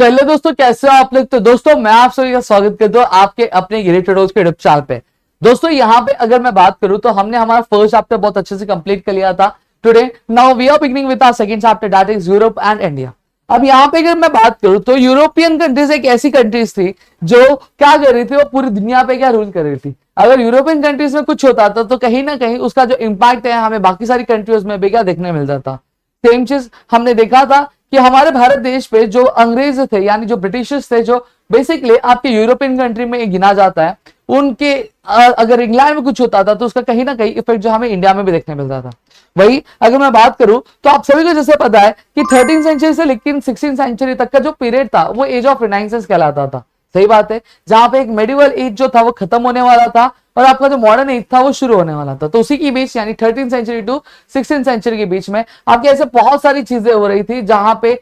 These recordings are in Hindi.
पहले दोस्तों कैसे हो आप लोग। तो दोस्तों मैं आप सभी का स्वागत करता हूँ आपके अपने यूट्यूब के चैनल पे। दोस्तों यहाँ पे अगर मैं बात करूँ तो हमने हमारा फर्स्ट चैप्टर बहुत अच्छे से कंप्लीट कर लिया था। Today now we are beginning with our second chapter that is Europe and India. अब यहाँ पे अगर मैं बात करूँ तो यूरोपियन कंट्रीज एक ऐसी कंट्रीज थी जो क्या कर रही थी, वो पूरी दुनिया पे क्या रूल कर रही थी। अगर यूरोपियन कंट्रीज में कुछ होता था तो कहीं ना कहीं उसका जो इम्पैक्ट है हमें बाकी सारी कंट्रीज में भी क्या देखने मिलता था। सेम चीज हमने देखा था कि हमारे भारत देश पे जो अंग्रेज थे यानी जो ब्रिटिशर्स थे, जो बेसिकली आपके यूरोपियन कंट्री में गिना जाता है, उनके अगर इंग्लैंड में कुछ होता था तो उसका कहीं ना कहीं इफेक्ट जो हमें इंडिया में भी देखने मिलता था। वही अगर मैं बात करूं तो आप सभी को जैसे पता है कि 13th सेंचुरी से लेकिन 16th सेंचुरी तक का जो पीरियड था वो एज ऑफ रिनाइंसेंस कहलाता था। सही बात है, जहां पे एक मेडिवल एज जो था वो खत्म होने वाला था और आपका जो मॉडर्न एज था वो शुरू होने वाला था। तो उसी के बीच यानी 13th century to 16th century के बीच में आपके ऐसे बहुत सारी चीजें हो रही थी जहां पे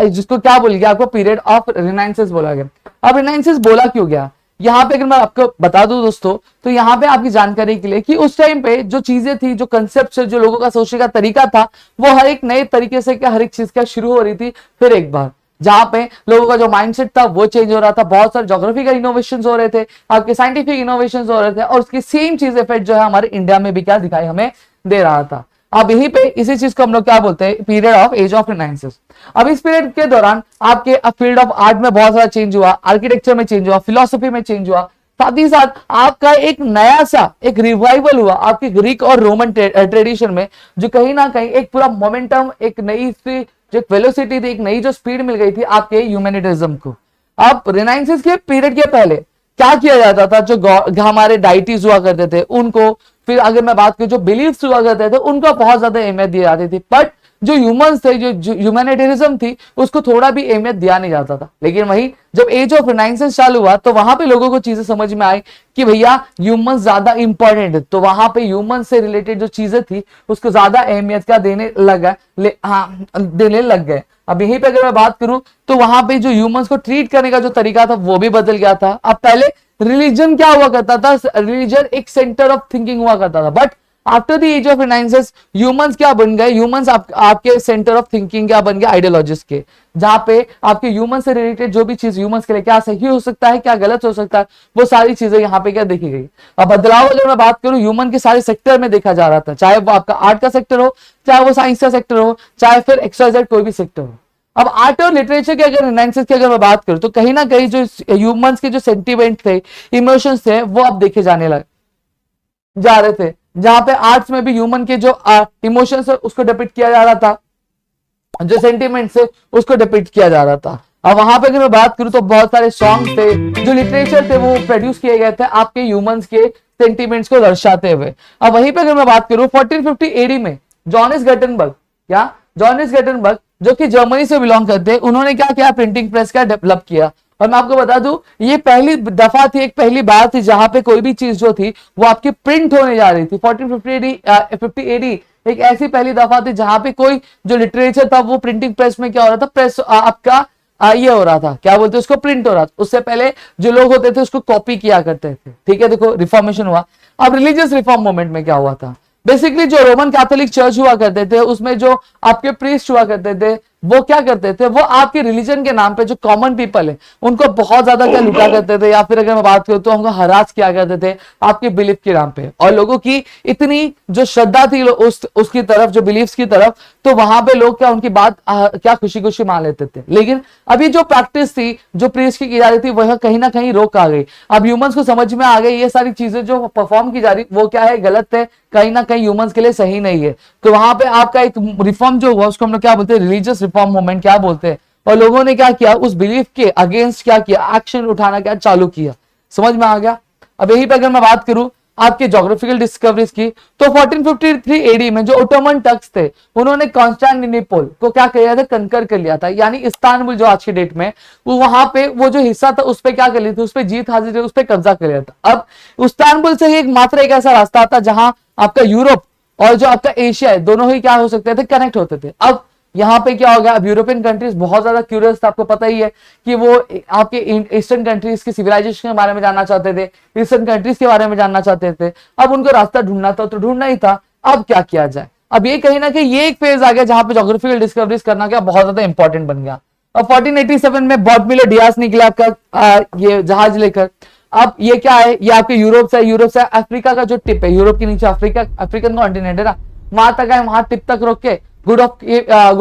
जिसको क्या बोल गया आपको पीरियड ऑफ रिनाइंसेंस बोला गया। अब रिनाइंसेंस बोला क्यों गया, यहाँ पे अगर मैं आपको बता दूं दोस्तों तो यहाँ पे आपकी जानकारी के लिए कि उस टाइम पे जो चीजें थी, जो कंसेप्ट जो लोगों का सोचने का तरीका था, वो हर एक नए तरीके से क्या हर एक चीज क्या शुरू हो रही थी फिर एक बार, जहां पे लोगों का जो माइंडसेट था वो चेंज हो रहा था। बहुत सारे ज्योग्राफिकल इनोवेशंस हो रहे थे, आपके साइंटिफिक इनोवेशंस हो रहे थे और उसकी सेम चीज इफेक्ट जो है हमारे इंडिया में भी क्या दिखाई हमें दे रहा था। अब यहीं पे इसी चीज को हम लोग क्या बोलते हैं, पीरियड ऑफ एज ऑफ रिनाइंसेंस। अब इस पीरियड के दौरान आपके फील्ड ऑफ आर्ट में बहुत सारा चेंज हुआ, आर्किटेक्चर में चेंज हुआ, फिलोसफी में चेंज हुआ, साथ ही साथ आपका एक नया सा एक रिवाइवल हुआ आपके ग्रीक और रोमन ट्रेडिशन में, जो कहीं ना कहीं एक पूरा मोमेंटम, एक नई जो वेलोसिटी थी, एक नई जो स्पीड मिल गई थी आपके ह्यूमैनिटिज्म को। अब रिनाइंसेंस के पीरियड के पहले क्या किया जाता था, जो हमारे डाइटीज हुआ करते थे उनको, फिर अगर मैं बात करूं जो बिलीफ्स हुआ करते थे उनको बहुत ज्यादा अहमियत दी जाती थी, बट जो ह्यूमंस थे, जो ह्यूमैनिटेरिज्म थी, उसको थोड़ा भी अहमियत दिया नहीं जाता था। लेकिन वही जब एज ऑफ रिनाइंसेंस चालू हुआ तो वहां पे लोगों को चीजें समझ में आई कि भैया ह्यूमंस ज्यादा इंपॉर्टेंट है, तो वहां पे ह्यूमंस से रिलेटेड जो चीजें थी उसको ज्यादा अहमियत का देने लगा, देने लग गए। अब यहीं पे अगर मैं बात करूं तो वहां पे जो ह्यूमंस को ट्रीट करने का जो तरीका था वो भी बदल गया था। अब पहले रिलीजन क्या हुआ करता था, रिलीजन एक सेंटर ऑफ थिंकिंग हुआ करता था, but after the age of renaissance humans क्या बन गए, ह्यूमंस आपके सेंटर ऑफ थिंकिंग क्या बन गया, आइडियोलॉजिस्ट के, जहां पे आपके ह्यूमन से रिलेटेड जो भी चीज ह्यूमंस के लिए क्या सही हो सकता है, क्या गलत हो सकता है, वो सारी चीजें यहाँ पे क्या देखी गई। अब बदलाव अगर मैं बात करूं ह्यूमन के सारे सेक्टर में देखा जा रहा था, चाहे वो आपका आर्ट का सेक्टर हो, चाहे वो साइंस का सेक्टर हो, चाहे फिर XYZ कोई भी सेक्टर हो। अब आर्ट और लिटरेचर के अगर रिनाइंसेंस की अगर मैं बात करूं तो कहीं ना कहीं जो ह्यूमंस के जो सेंटिमेंट थे, इमोशंस थे, वो अब देखे जाने लगे जा रहे थे, जहां पे आर्ट्स में भी ह्यूमन के जो इमोशंस है उसको डिपिक्ट किया जा रहा था, जो सेंटिमेंट्स है उसको डिपिक्ट किया जा रहा था। अब वहां पे अगर मैं बात करूं तो बहुत सारे सॉन्ग थे, जो लिटरेचर थे वो प्रोड्यूस किए गए थे आपके ह्यूमंस के सेंटिमेंट्स को दर्शाते हुए। अब वहीं पे अगर मैं बात करूं 1450 एडी में जॉनिस गटेनबर्ग, क्या जॉनिस गटेनबर्ग जो कि जर्मनी से बिलोंग करते हैं, उन्होंने क्या किया, प्रिंटिंग प्रेस का डेवलप किया। और मैं आपको बता दूं ये पहली दफा थी, एक पहली बार थी जहां पे कोई भी चीज जो थी वो आपकी प्रिंट होने जा रही थी। 1450 एडी एक ऐसी पहली दफा थी जहां पे कोई जो लिटरेचर था वो प्रिंटिंग प्रेस में क्या हो रहा था, प्रेस आपका ये हो रहा था, क्या बोलते हैं उसको, प्रिंट हो रहा था। उससे पहले जो लोग होते थे उसको कॉपी किया करते थे। ठीक है, देखो रिफॉर्मेशन हुआ। अब रिलीजियस रिफॉर्म मूवमेंट में क्या हुआ था, बेसिकली जो रोमन कैथोलिक चर्च हुआ करते थे उसमें जो आपके प्रीस्ट हुआ करते थे वो क्या करते थे, वो आपके रिलीजन के नाम पे जो कॉमन पीपल है उनको बहुत ज्यादा क्या लुटा करते थे, या फिर अगर मैं बात करूं तो उनको हरास किया करते थे आपके बिलीफ के नाम पे। और लोगों की इतनी जो श्रद्धा थी उसकी तरफ, जो बिलीफ्स की तरफ, तो वहां पे लोग क्या उनकी बात क्या खुशी खुशी मान लेते थे। लेकिन अभी जो प्रैक्टिस थी, जो प्रीस्ट की जा रही थी, वह कहीं ना कहीं रोक आ गई। अब ह्यूमंस को समझ में आ गई ये सारी चीजें जो परफॉर्म की जा रही वो क्या है, गलत है, कहीं ना कहीं ह्यूमंस के लिए सही नहीं है। तो वहां पे आपका एक रिफॉर्म जो हुआ उसको हम लोग क्या बोलते हैं, रिलीजियस रिफॉर्म मूवमेंट क्या बोलते हैं। और लोगों ने क्या किया, उस बिलीफ के अगेंस्ट क्या किया, एक्शन उठाना क्या चालू किया। समझ में आ गया। अब यही पे अगर मैं बात करूं आपके ज्योग्राफिकल डिस्कवरीज की, तो 1453 एडी में जो ओटोमन टर्क्स थे उन्होंने कॉन्स्टेंटिनोपल को क्या किया था, कंकर कर लिया था, यानी इस्तानबुल जो आज की डेट में, वो वहां पे वो जो हिस्सा था उस पर क्या कर ली थी, उस पर जीत हासिल, उस पर कब्जा कर लिया था। अब इस्तानबुल से ही एक मात्र एक ऐसा रास्ता था जहां आपका यूरोप और जो आपका एशिया है दोनों ही क्या हो सकते थे, कनेक्ट होते थे। अब यहाँ पे क्या हो गया, अब यूरोपियन कंट्रीज बहुत ज्यादा क्यूरियस था, आपको पता ही है कि वो आपके ईस्टर्न कंट्रीज की सिविलाइजेशन के बारे में जानना चाहते थे, ईस्टर्न कंट्रीज के बारे में जानना चाहते थे। अब उनको रास्ता ढूंढना था, तो ढूंढना ही था, अब क्या किया जाए। अब ये कहीं ना कहीं ये एक फेज आ गया जहां पे ज्योग्राफिकल डिस्कवरीज करना क्या बहुत ज्यादा इंपॉर्टेंट बन गया। और 1487 में बॉटमिलो डियास निकला आपका ये जहाज लेकर। अब ये क्या है, ये आपके यूरोप से अफ्रीका का जो टिप है, यूरोप के नीचे अफ्रीका, अफ्रीकन कॉन्टिनेंट है ना, वहां तक आए, वहां टिप तक रोक के गुड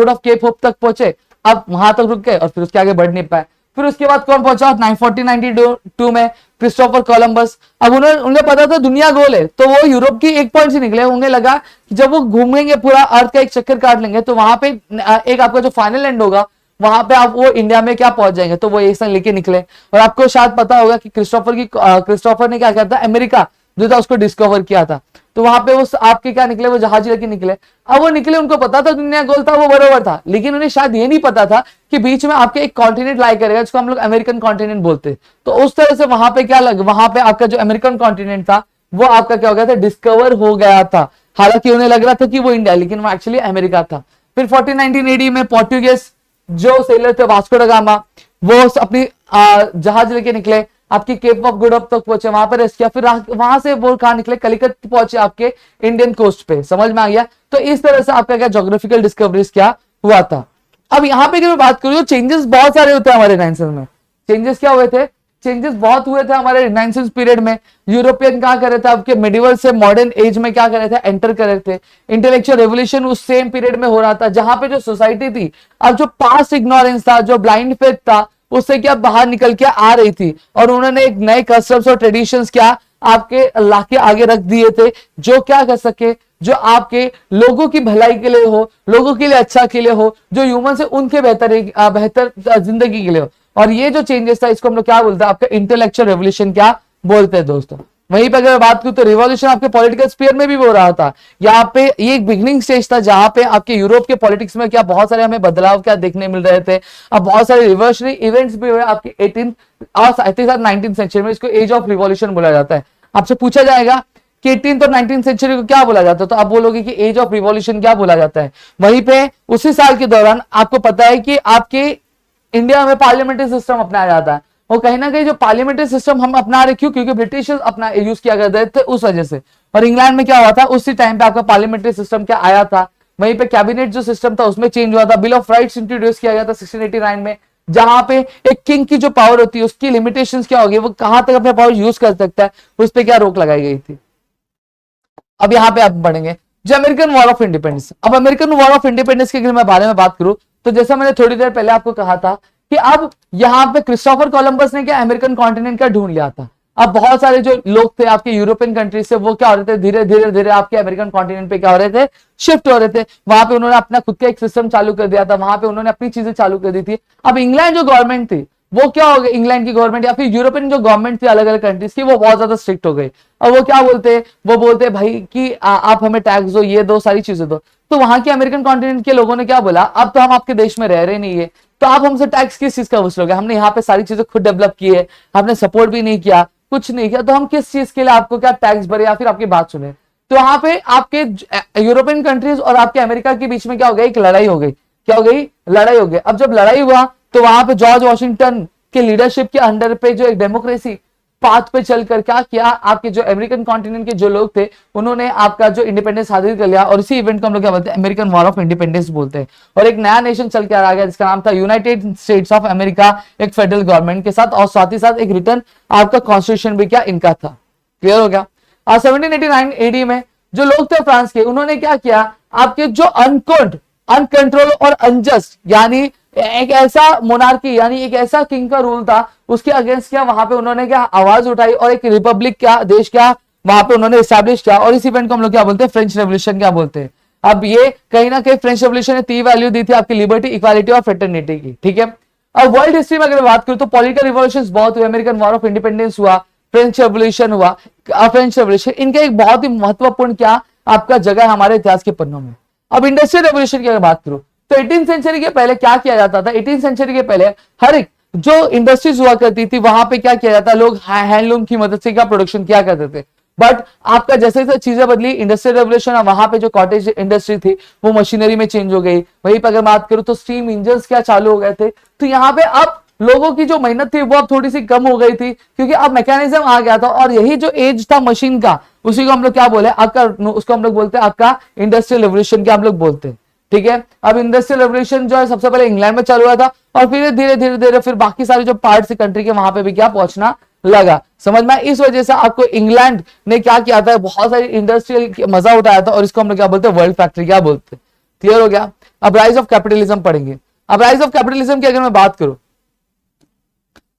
ऑफ केप होप तक पहुंचे। अब वहां तक रुक गए और फिर उसके आगे बढ़ नहीं पाए। फिर उसके बाद कौन पहुंचा 1492 में, क्रिस्टोफर कोलंबस। अब उन्हें पता था दुनिया गोल है, तो वो यूरोप की एक पॉइंट से निकले। उन्हें लगा कि जब वो घूमेंगे पूरा अर्थ का एक चक्कर काट लेंगे तो वहां पे एक आपका जो फाइनल एंड होगा वहां पे आप वो इंडिया में क्या पहुंच जाएंगे, तो वो एक संग लेके निकले। और आपको शायद पता होगा कि क्रिस्टोफर ने क्या किया था, अमेरिका जो था उसको डिस्कवर किया था। तो वहां पे वो आपके क्या निकले, वो जहाज लेके निकले। अब वो निकले, उनको पता था दुनिया गोल था, वो बरोबर था, लेकिन उन्हें शायद ये नहीं पता था कि बीच में आपके एक कॉन्टिनेंट लाई करेगा जिसको हम लोग अमेरिकन कॉन्टिनेंट बोलते। तो उस तरह से वहां पे क्या लग, वहां पे आपका जो अमेरिकन कॉन्टिनेंट था वो आपका क्या हो गया था, डिस्कवर हो गया था। हालांकि उन्हें लग रहा था कि वो इंडिया, लेकिन वो एक्चुअली अमेरिका था। फिर 1419 एडी में पोर्टुगीज जो सेलर थे वास्को ड गामा, वो अपनी जहाज लेके निकले, आपकी केप ऑफ गुड होप तक पहुंचे, वहां पर रेस्ट किया। फिर वहां से वो कहां निकले, कलिकत पहुंचे आपके इंडियन कोस्ट पे। समझ में आ गया। तो इस तरह से आपका क्या ज्योग्राफिकल डिस्कवरीज क्या हुआ था। अब यहाँ पे मैं बात करूं, चेंजेस बहुत सारे होते हैं हमारे रिनाइंसेंस में। चेंजेस क्या हुए थे, चेंजेस बहुत हुए थे हमारे रिनाइंसेंस पीरियड में। यूरोपियन क्या कर रहे थे, आपके मिडिवल से मॉडर्न एज में क्या कर रहे थे, एंटर कर रहे थे। इंटेलेक्चुअल रेवोल्यूशन उस सेम पीरियड में हो रहा था, जहां पे जो सोसाइटी थी, अब जो पास्ट इग्नोरेंस था, जो ब्लाइंड फेथ था, उससे क्या बाहर निकल के आ रही थी। और उन्होंने एक नए कस्टम्स और ट्रेडिशंस क्या आपके अल्लाह के आगे रख दिए थे, जो क्या कर सके, जो आपके लोगों की भलाई के लिए हो, लोगों के लिए अच्छा के लिए हो, जो ह्यूमन से उनके बेहतर जिंदगी के लिए हो। और ये जो चेंजेस था इसको हम लोग क्या बोलते हैं, आपका इंटेलेक्चुअल रेवोल्यूशन क्या बोलते हैं दोस्तों। वहीं पर अगर बात करूं तो रिवॉल्यूशन आपके पॉलिटिकल स्फीयर में भी हो रहा था। यहाँ पे ये एक बिगनिंग स्टेज था जहां पे आपके यूरोप के पॉलिटिक्स में क्या बहुत सारे हमें बदलाव क्या देखने मिल रहे थे। अब बहुत सारे रिवर्सरी इवेंट्स भी हुए आपके 18 और 19th सेंचुरी में। इसको एज ऑफ रिवॉल्यूशन बोला जाता है। आपसे पूछा जाएगा कि 18th और 19th सेंचुरी को क्या बोला जाता है, तो आप बोलोगे कि एज ऑफ रिवॉल्यूशन क्या बोला जाता है। वहीं पे उसी साल के दौरान आपको पता है कि आपके इंडिया में पार्लियामेंट्री सिस्टम अपनाया जाता है। और कहीं ना कहीं जो पार्लियामेंट्री सिस्टम हम अपना रहे, क्यों, क्योंकि ब्रिटिश अपना यूज किया करते थे उस वजह से। और इंग्लैंड में क्या हुआ था, उसी टाइम पे आपका पार्लियामेंट्री सिस्टम क्या आया था। वहीं पे कैबिनेट जो सिस्टम था उसमें चेंज हुआ था। बिल ऑफ राइट्स इंट्रोड्यूस किया गया था 1689 में, जहां पे एक किंग की जो पावर होती है उसकी लिमिटेशंस क्या होगी, वो कहां तक अपने पावर यूज कर सकता है, उस पर क्या रोक लगाई गई थी। अब यहाँ पे आप बढ़ेंगे जो अमेरिकन वॉर ऑफ इंडिपेंडेंस। अब अमेरिकन वॉर ऑफ इंडिपेंडेंस के अगर मैं बारे में बात करूं तो जैसा मैंने थोड़ी देर पहले आपको कहा था कि अब यहाँ पे क्रिस्टोफर कोलंबस ने क्या अमेरिकन कॉन्टिनेंट का ढूंढ लिया था। अब बहुत सारे जो लोग थे आपके यूरोपियन कंट्रीज से, वो क्या हो रहे थे, धीरे धीरे धीरे आपके अमेरिकन कॉन्टिनेंट पे क्या हो रहे थे, शिफ्ट हो रहे थे। वहां पे उन्होंने अपना खुद का एक सिस्टम चालू कर दिया था, वहां पे उन्होंने अपनी चीजें चालू कर दी थी। अब इंग्लैंड जो गवर्नमेंट थी वो क्या हो गई, इंग्लैंड की गवर्नमेंट या फिर यूरोपियन जो गवर्नमेंट थी अलग अलग कंट्रीज की, वो बहुत ज्यादा स्ट्रिक्ट हो गई। और वो क्या बोलते हैं, वो बोलते हैं भाई कि आप हमें टैक्स दो, ये दो, सारी चीजें दो। तो वहां के अमेरिकन कॉन्टिनेंट के लोगों ने क्या बोला, अब तो हम आपके देश में रह रहे नहीं है, तो आप हमसे टैक्स किस चीज का वसूलोगे, हमने यहाँ पे सारी चीजें खुद डेवलप की है, आपने सपोर्ट भी नहीं किया, कुछ नहीं किया, तो हम किस चीज के लिए आपको क्या टैक्स भरे या फिर आपकी बात सुने। तो वहां पे आपके यूरोपियन कंट्रीज और आपके अमेरिका के बीच में क्या हो गई, एक लड़ाई हो गई। क्या हो गई, लड़ाई हो गई। अब जब लड़ाई हुआ तो वहां पे जॉर्ज वॉशिंगटन के लीडरशिप के अंडर पे जो एक डेमोक्रेसी पाथ पे चलकर क्या किया, आपके जो अमेरिकन कॉन्टिनेंट के जो लोग थे उन्होंने आपका जो इंडिपेंडेंस हासिल कर लिया। और इसी इवेंट को हम लोग क्या बोलते हैं, अमेरिकन वॉर ऑफ इंडिपेंडेंस बोलते हैं। और एक नया नेशन चल के आ गया जिसका नाम था यूनाइटेड स्टेट्स ऑफ अमेरिका, एक फेडरल गवर्नमेंट के साथ, और साथ ही साथ एक रिटर्न आपका कॉन्स्टिट्यूशन भी क्या इनका था। क्लियर हो गया। 1789 एडी में जो लोग थे फ्रांस के, उन्होंने क्या किया, आपके जो अनकोड, अनकंट्रोल और अनजस्ट, यानी एक ऐसा मोनार्की यानी एक ऐसा किंग का रूल था, उसके अगेंस्ट क्या वहां पे उन्होंने क्या आवाज उठाई और एक रिपब्लिक क्या देश क्या वहां पे उन्होंने एस्टैब्लिश किया। और इस इवेंट को हम लोग क्या बोलते हैं, फ्रेंच रेवोल्यूशन क्या बोलते हैं। अब ये कहीं ना कहीं फ्रेंच रेवोल्यूशन ने 3 वैल्यू दी थी आपकी, लिबर्टी, इक्वालिटी और फ्रेटर्निटी की। ठीक है। अब वर्ल्ड हिस्ट्री में अगर बात करूं तो पॉलिटिकल रिवॉल्यूशंस बहुत हुए। अमेरिकन वॉर ऑफ इंडिपेंडेंस हुआ, फ्रेंच रेवोल्यूशन हुआ, फ्रेंच रेवोल्यूशन, इनका एक बहुत ही महत्वपूर्ण क्या आपका जगह है हमारे इतिहास के पन्नों में। अब इंडस्ट्रियल रेवोल्यूशन की अगर बात करूं तो 18th सेंचुरी के पहले क्या किया जाता था, 18th सेंचुरी के पहले हर एक जो इंडस्ट्रीज हुआ करती थी वहां पे क्या किया जाता, लोग हैंडलूम की मदद से क्या प्रोडक्शन किया करते थे। बट आपका जैसे जैसे चीजें बदली, इंडस्ट्रियल रेवोल्यूशन, वहां पे जो कॉटेज इंडस्ट्री थी वो मशीनरी में चेंज हो गई। वहीं पर अगर बात करूं तो स्टीम इंजन क्या चालू हो गए थे। तो यहाँ पे अब लोगों की जो मेहनत थी वो अब थोड़ी सी कम हो गई थी, क्योंकि अब मैकेनिज्म आ गया था। और यही जो एज था मशीन का, उसी को हम लोग क्या बोले आपका, उसको हम लोग बोलते हैं आपका इंडस्ट्रियल रेवोल्यूशन क्या हम लोग बोलते हैं। ठीक है। अब इंडस्ट्रियल रेवोल्यूशन जो है सबसे पहले इंग्लैंड में चालू हुआ था और फिर धीरे धीरे धीरे फिर बाकी सारे जो पार्ट्स कंट्री के वहां पे भी क्या पहुंचना लगा, समझ में। इस वजह से आपको इंग्लैंड ने क्या किया था, बहुत सारी इंडस्ट्रियल मजा उठाया था और इसको हम लोग क्या बोलते हैं, वर्ल्ड फैक्ट्री क्या बोलते हैं। क्लियर हो गया। अब राइज ऑफ कैपिटलिज्म पढ़ेंगे। अब राइज ऑफ कैपिटलिज्म की अगर मैं बात करूं,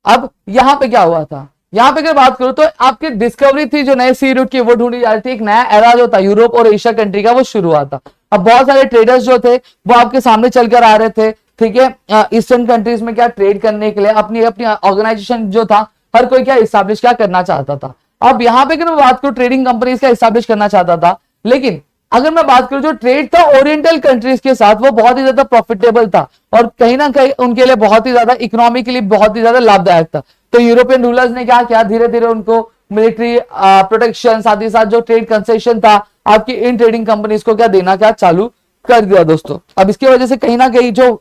अब यहां पे क्या हुआ था, यहां पे अगर बात करूं तो आपकी डिस्कवरी थी जो नए सी रूट की वो ढूंढी जा रही थी, एक नया एरा जो था यूरोप और एशिया कंट्री का वो शुरू हुआ था। अब बहुत सारे ट्रेडर्स जो थे वो आपके सामने चलकर आ रहे थे, ठीक है, ईस्टर्न कंट्रीज में क्या ट्रेड करने के लिए अपनी अपनी ऑर्गेनाइजेशन जो था हर कोई क्या इस्टेब्लिश क्या करना चाहता था। अब यहाँ पे अगर मैं बात करूं ट्रेडिंग कंपनीज का इस्टेब्लिश करना चाहता था, लेकिन अगर मैं बात करूं जो ट्रेड था ओरिएंटल कंट्रीज के साथ वो बहुत ही ज्यादा प्रॉफिटेबल था और कहीं ना कहीं उनके लिए बहुत ही ज्यादा इकोनॉमी के लिए बहुत ही ज्यादा लाभदायक था। तो यूरोपियन रूलर्स ने क्या किया, धीरे धीरे उनको मिलिट्री प्रोटेक्शन साथ ही साथ जो ट्रेड कंसेशन था आपकी इन ट्रेडिंग कंपनीज को क्या देना क्या चालू कर दिया दोस्तों। अब इसकी वजह से कहीं ना कहीं जो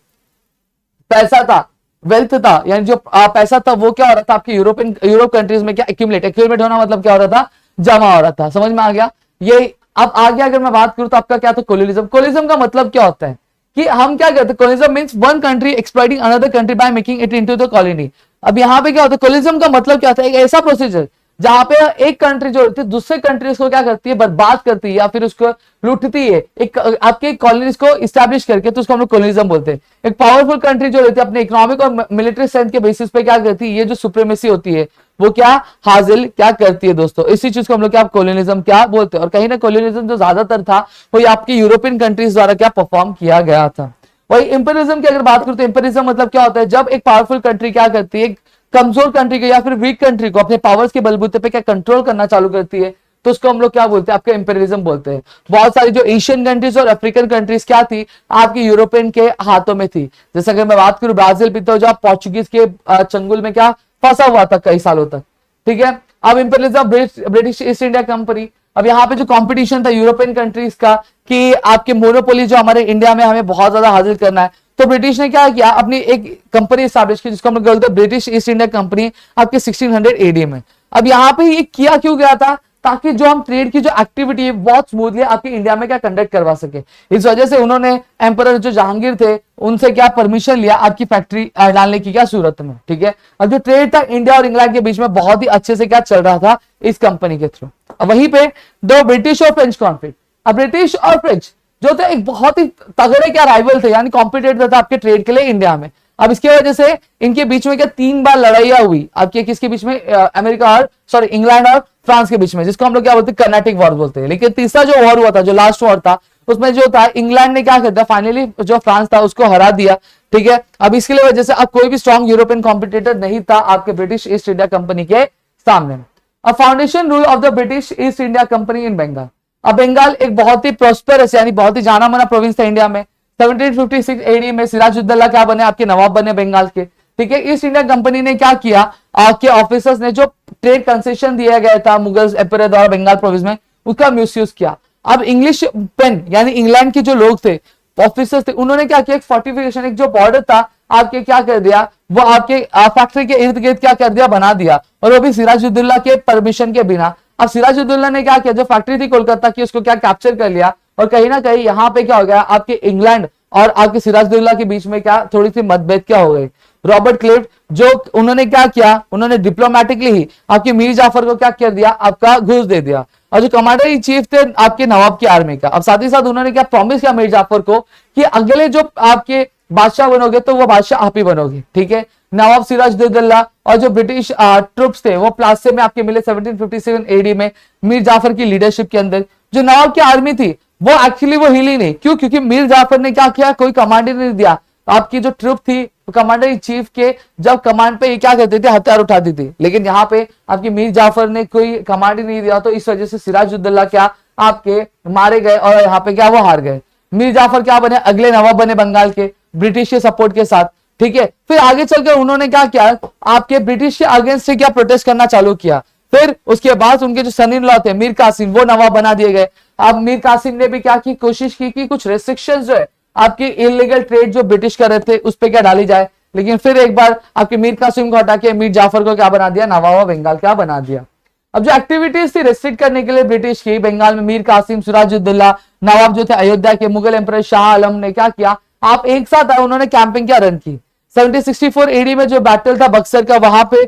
पैसा था, वेल्थ था, यानी जो पैसा था वो क्या हो रहा था आपके यूरोप कंट्रीज में क्या एक्यूमुलेट होना, मतलब क्या हो रहा था, जमा हो रहा था। समझ में आ गया ये। अब आगे अगर मैं बात करूं तो आपका क्या था, कोलोनिज्म। कोलोनिज्म का मतलब क्या होता है कि हम क्या कहते हैं, colonialism means one country exploiting another country by making it into the colony. अब यहाँ पे क्या होता है, कोलोनिज्म का मतलब क्या होता है, एक ऐसा प्रोसीजर जहां पे एक कंट्री जो होती है दूसरे कंट्रीज को क्या करती है, बर्बाद करती है या फिर उसको लूटती है, एक आपके कॉलोनीज को इस्टेब्लिश करके, तो उसको हम लोग कोलोनिज्म बोलते हैं। एक पावरफुल कंट्री जो रहती है अपने इकोनॉमिक और मिलिट्री स्ट्रेंथ के बेसिस पे क्या करती है, ये जो सुप्रीमेसी होती है वो क्या हासिल क्या करती है दोस्तों। इसी चीज को हम लोग क्या कोलोनिज्म क्या बोलते हैं। और कहीं ना कोलोनिज्म जो ज्यादातर था वो आपकी यूरोपियन कंट्रीज द्वारा क्या परफॉर्म किया गया था। वही इंपीरियलिज्म की अगर बात करूं तो इंपीरियलिज्म मतलब क्या होता है, जब एक पावरफुल कंट्री क्या करती है, कमजोर कंट्री को या फिर वीक कंट्री को अपने पावर्स के बलबूते पे क्या कंट्रोल करना चालू करती है, तो उसको हम लोग क्या बोलते हैं, आपके इंपीरियलिज्म बोलते हैं। बहुत सारी जो एशियन कंट्रीज और अफ्रीकन कंट्रीज क्या थी आपकी यूरोपियन के हाथों में थी। जैसे अगर मैं बात करूं ब्राजील भी, तो जो पोर्चुगीज के चंगुल में क्या फंसा हुआ था कई सालों तक, ठीक है। अब imperialism British East India company. अब यहाँ पे जो कंपटीशन था यूरोपियन कंट्रीज का कि आपके मोनोपोली जो हमारे इंडिया में हमें बहुत ज्यादा हासिल करना है, तो ब्रिटिश ने क्या किया, अपनी एक कंपनी स्टैब्लिश की जिसको हम लोग बोलते हैं ब्रिटिश ईस्ट इंडिया कंपनी आपके 1600 एडी में। अब यहाँ पे ये किया क्यों गया था, ताकि जो हम ट्रेड की जो एक्टिविटी है बहुत स्मूथली आपके इंडिया में क्या कंडक्ट करवा सके। इस वजह से उन्होंने एम्परर जो जहांगीर थे उनसे क्या परमिशन लिया आपकी फैक्ट्री डालने की क्या सूरत में, ठीक है। अब जो ट्रेड था इंडिया और इंग्लैंड के बीच में बहुत ही अच्छे से क्या चल रहा था इस कंपनी के थ्रू। अब वहीं पे दो ब्रिटिश और फ्रेंच कॉन्फ्लिक्ट। अब ब्रिटिश और फ्रेंच जो थे एक बहुत ही तगड़े क्या राइवल थे, यानी कॉम्पिटेटर था आपके ट्रेड के लिए इंडिया में। अब इसकी वजह से इनके बीच में क्या 3 बार लड़ाइयां हुई आपके किसके बीच में, अमेरिका और सॉरी इंग्लैंड और फ्रांस के बीच में, जिसको हम लोग क्या बोलते हैं कर्नाटिक वॉर बोलते हैं। लेकिन तीसरा जो वॉर हुआ था, जो लास्ट वॉर था, उसमें जो था इंग्लैंड ने क्या कर दिया, फाइनली जो फ्रांस था उसको हरा दिया, ठीक है। अब इसके लिए वजह से अब कोई भी स्ट्रॉन्ग यूरोपियन कॉम्पिटिटर नहीं था आपके ब्रिटिश ईस्ट इंडिया कंपनी के सामने। अब foundation rule of the British East India Company in Bengal. अब बंगाल एक बहुत ही प्रोस्पेरस यानी बहुत ही जाना माना प्रोविंस था इंडिया में। 1756 एडी में सिराजुद्दौला क्या बने, आपके नवाब बने बंगाल के, ठीक है। ईस्ट इंडिया कंपनी ने क्या किया, आपके ऑफिसर्स ने जो ट्रेड कंसेशन दिया गया था मुगल एम्परर द्वारा बंगाल प्रोविंस में, उसका मिसयूज किया। अब इंग्लिश पेन यानी इंग्लैंड के जो लोग थे ऑफिसर्स थे, उन्होंने क्या किया, एक फोर्टिफिकेशन, एक जो बॉर्डर था आपके क्या कर दिया, वो आपके फैक्ट्री के इर्द गिर्द क्या कर दिया, बना दिया, और वो भी सिराजुद्दौला के परमिशन के बिना। अब सिराजुद्दौला ने क्या किया, जो फैक्ट्री थी कोलकाता की उसको क्या कैप्चर कर लिया, और कहीं ना कहीं यहाँ पे क्या हो गया, आपके इंग्लैंड और आपके सिराजुद्दौला के बीच में क्या थोड़ी सी मतभेद क्या हो गई। रॉबर्ट क्लिफ्ट जो उन्होंने क्या किया, उन्होंने डिप्लोमेटिकली ही आपके मीर जाफर को क्या कर दिया, आपका घूस दे दिया, और जो कमांडर इन चीफ थे आपके नवाब की आर्मी का। अब साथ ही साथ उन्होंने क्या प्रॉमिस किया मीर जाफर को कि अगले जो आपके बादशाह बनोगे तो वो बादशाह आप ही बनोगे, ठीक है। नवाब सिराजुद्दौला और जो ब्रिटिश ट्रुप्स थे वो प्लासे में आपके मिले 1757 एडी में मीर जाफर की लीडरशिप के अंदर। जो नवाब की आर्मी थी वो एक्चुअली वो हिली नहीं, क्यों, क्योंकि मीर जाफर ने क्या किया, कोई कमांडर नहीं दिया। आपकी जो ट्रुप थी कमांडर इन चीफ के जब कमांड पे ये क्या करते थे, हथियार उठाती थी, लेकिन यहाँ पे आपके मीर जाफर ने कोई कमांड ही नहीं दिया, तो इस वजह से सिराजुद्दौला क्या आपके मारे गए और यहाँ पे क्या वो हार गए। मीर जाफर क्या बने, अगले नवाब बने बंगाल के ब्रिटिश के सपोर्ट के साथ, ठीक है। फिर आगे चलकर उन्होंने क्या किया, आपके ब्रिटिश के अगेंस्ट से क्या प्रोटेस्ट करना चालू किया। फिर उसके बाद उनके जो सन इन लॉ थे मीर कासिम, वो नवाब बना दिए गए। अब मीर कासिम ने भी क्या की कोशिश की कि कुछ रेस्ट्रिक्शंस जो है आपकी इलीगल ट्रेड जो ब्रिटिश कर रहे थे उस पर क्या डाली जाए, लेकिन फिर एक बार आपके मीर कासिम को हटा के मीर जाफर को क्या बना दिया, नवाब बंगाल क्या बना दिया। अब जो एक्टिविटीज थी रेस्ट्रिक्ट करने के लिए ब्रिटिश की, बंगाल में मीर कासिम, सिराजुद्दौला नवाब जो थे अयोध्या के, मुगल एम्परर शाह आलम ने क्या किया, आप एक साथ आए, उन्होंने कैंपिंग क्या रन की। 1764 एडी में जो बैटल था बक्सर का, वहां पे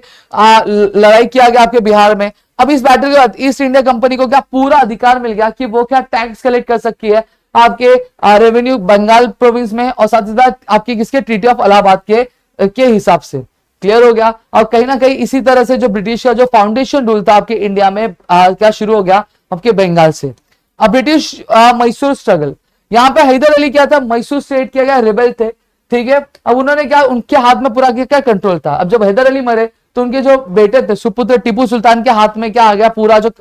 लड़ाई किया गया आपके बिहार में। अब इस बैटल के बाद ईस्ट इंडिया कंपनी को क्या पूरा अधिकार मिल गया कि वो क्या टैक्स कलेक्ट कर सकती है आपके रेवेन्यू बंगाल प्रोविंस में, और साथ ही साथ आपकी किसके ट्रीटी ऑफ इलाहाबाद के हिसाब से। क्लियर हो गया। और कहीं ना कहीं इसी तरह से जो ब्रिटिश का जो फाउंडेशन रूल था आपके इंडिया में क्या शुरू हो गया आपके बंगाल से। अब ब्रिटिश मैसूर स्ट्रगल, यहाँ पे हैदर अली क्या था, मैसूर स्टेट किया गया रिबेल थे, ठीक है। अब उन्होंने क्या, उनके हाथ में पूरा क्या कंट्रोल था। अब जब हैदर अली मरे तो उनके जो बेटे थे सुपुत्र टीपू सुल्तान के हाथ में क्या आ गया, पूरा जो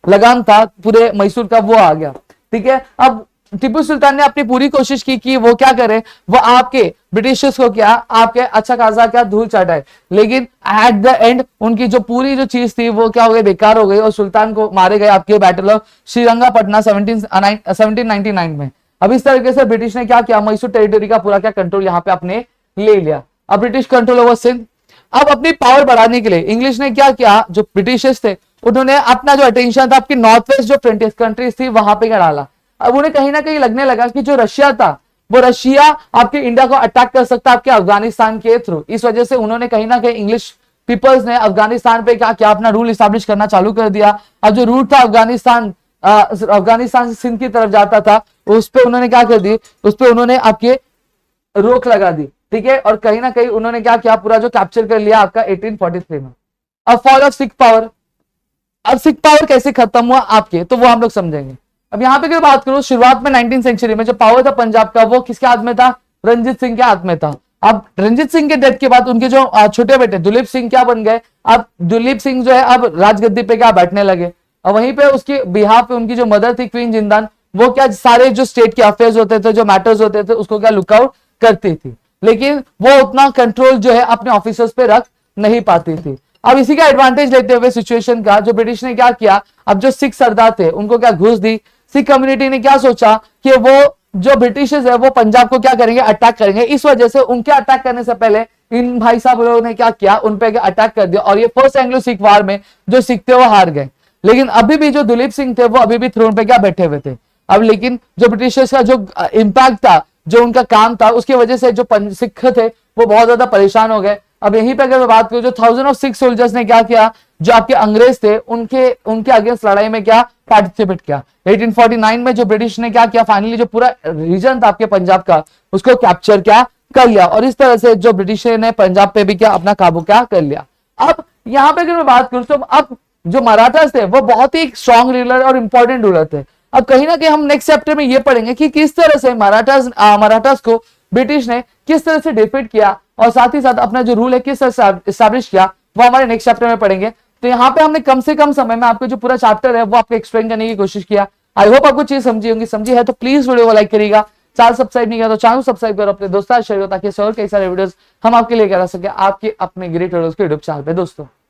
लगान था पूरे मैसूर का वो आ गया, ठीक है। अब टीपू सुल्तान ने अपनी पूरी कोशिश की कि वो क्या करे, वो आपके ब्रिटिशर्स को क्या आपके अच्छा खासा क्या धूल चाटाए, लेकिन एट द एंड उनकी जो पूरी जो चीज थी वो क्या हो गई, बेकार हो गई, और सुल्तान को मारे गए आपके बैटल ऑफ श्रीरंगापटना 1799 में। अब इस तरीके से ब्रिटिश ने क्या किया, मैसूर टेरिटरी का पूरा क्या कंट्रोल यहाँ पे आपने ले लिया। अब ब्रिटिश कंट्रोल ओवर सिंध। अब अपनी पावर बढ़ाने के लिए इंग्लिश ने क्या किया, जो ब्रिटिशर्स थे उन्होंने अपना जो अटेंशन था आपकी नॉर्थ वेस्ट जो फ्रंटियर कंट्रीज थी वहां पे डाला। अब उन्हें कहीं ना कहीं लगने लगा कि जो रशिया था वो रशिया आपके इंडिया को अटैक कर सकता है आपके अफगानिस्तान के थ्रू। इस वजह से उन्होंने कहीं ना कहीं इंग्लिश पीपल्स ने अफगानिस्तान पे क्या अपना रूल इस्टेब्लिश करना चालू कर दिया। अब जो रूट था अफगानिस्तान से सिंध की तरफ जाता था, उस पर उन्होंने क्या कर दी, उस पर उन्होंने आपके रोक लगा दी, ठीक है। और कहीं ना कहीं उन्होंने क्या किया, पूरा जो कैप्चर कर लिया आपका 1843 में। अब फॉल ऑफ सिख पावर, अब सिख पावर कैसे खत्म हुआ आपके, तो वो हम लोग समझेंगे। अब यहाँ पे अगर बात करूं, शुरुआत में 19वीं सेंचुरी में जो पावर था पंजाब का वो किसके हाथ में था, रंजीत सिंह के हाथ में था। अब रंजीत सिंह के डेथ के बाद उनके जो छोटे बेटे दुलीप सिंह क्या बन गए, अब दुलीप सिंह जो है अब राजगद्दी पे क्या बैठने लगे। और वहीं पे उसके बिहाफ पे उनकी जो मदर थी क्वीन जिंदान, वो क्या सारे जो स्टेट के अफेयर्स होते थे, जो मैटर्स होते थे, उसको क्या लुकआउट करती थी, लेकिन वो उतना कंट्रोल जो है अपने ऑफिसर्स पे रख नहीं पाती थी। अब इसी का एडवांटेज लेते हुए सिचुएशन का जो ब्रिटिश ने क्या किया, अब जो सिख सरदार थे उनको क्या घूस दी। सिख कम्युनिटी ने क्या सोचा कि वो जो ब्रिटिशर्स है वो पंजाब को क्या करेंगे, अटैक करेंगे। इस वजह से उनके अटैक करने से पहले इन भाई साहब लोगों ने क्या किया, उन पे अटैक कर दिया, और ये फर्स्ट एंग्लो सिख वार में जो सिख थे वो हार गए। लेकिन अभी भी जो दुलीप सिंह थे वो अभी भी थ्रोन पे क्या बैठे हुए थे। अब लेकिन जो ब्रिटिशर्स का जो इंपैक्ट था, जो उनका काम था, उसकी वजह से जो सिख थे वो बहुत ज्यादा परेशान हो गए। अब यहीं पे अगर मैं बात करूं, जो 1000 ऑफ सिख सोल्जर्स ने क्या किया, जो आपके अंग्रेज थे उनके अगेंस्ट लड़ाई में क्या पार्टिसिपेट किया। 1849 में जो ब्रिटिश ने क्या किया, फाइनली जो पूरा रीजन था आपके पंजाब का उसको कैप्चर क्या कर लिया, और इस तरह से जो ब्रिटिश ने पंजाब पे भी क्या अपना काबू क्या कर लिया। अब यहाँ पे अगर मैं बात करूं तो अब जो मराठास थे वो बहुत ही स्ट्रॉन्ग रूलर और इंपॉर्टेंट रूलर थे। अब कहीं ना कहीं हम नेक्स्ट चैप्टर में ये पढ़ेंगे कि किस तरह से मराठास को ब्रिटिश ने किस तरह से डिफीट किया, और साथ ही साथ अपना जो रूल है किस तरह से एस्टैब्लिश किया, वो हमारे नेक्स्ट चैप्टर में पढ़ेंगे। तो यहाँ पे हमने कम से कम समय में आपको जो पूरा चैप्टर है वो आपको एक्सप्लेन करने की कोशिश किया। आई होप आपको चीज समझी होंगी, समझी है तो प्लीज वीडियो को लाइक करिएगा, चैनल सब्सक्राइब नहीं किया तो चैनल सब्सक्राइब करो, अपने दोस्तों शेयर करो, ताकि और कई सारे वीडियोस हम आपके लिए करा सके आपके अपने ग्रेट वीडियोस के यूट्यूब चैनल पे दोस्तों।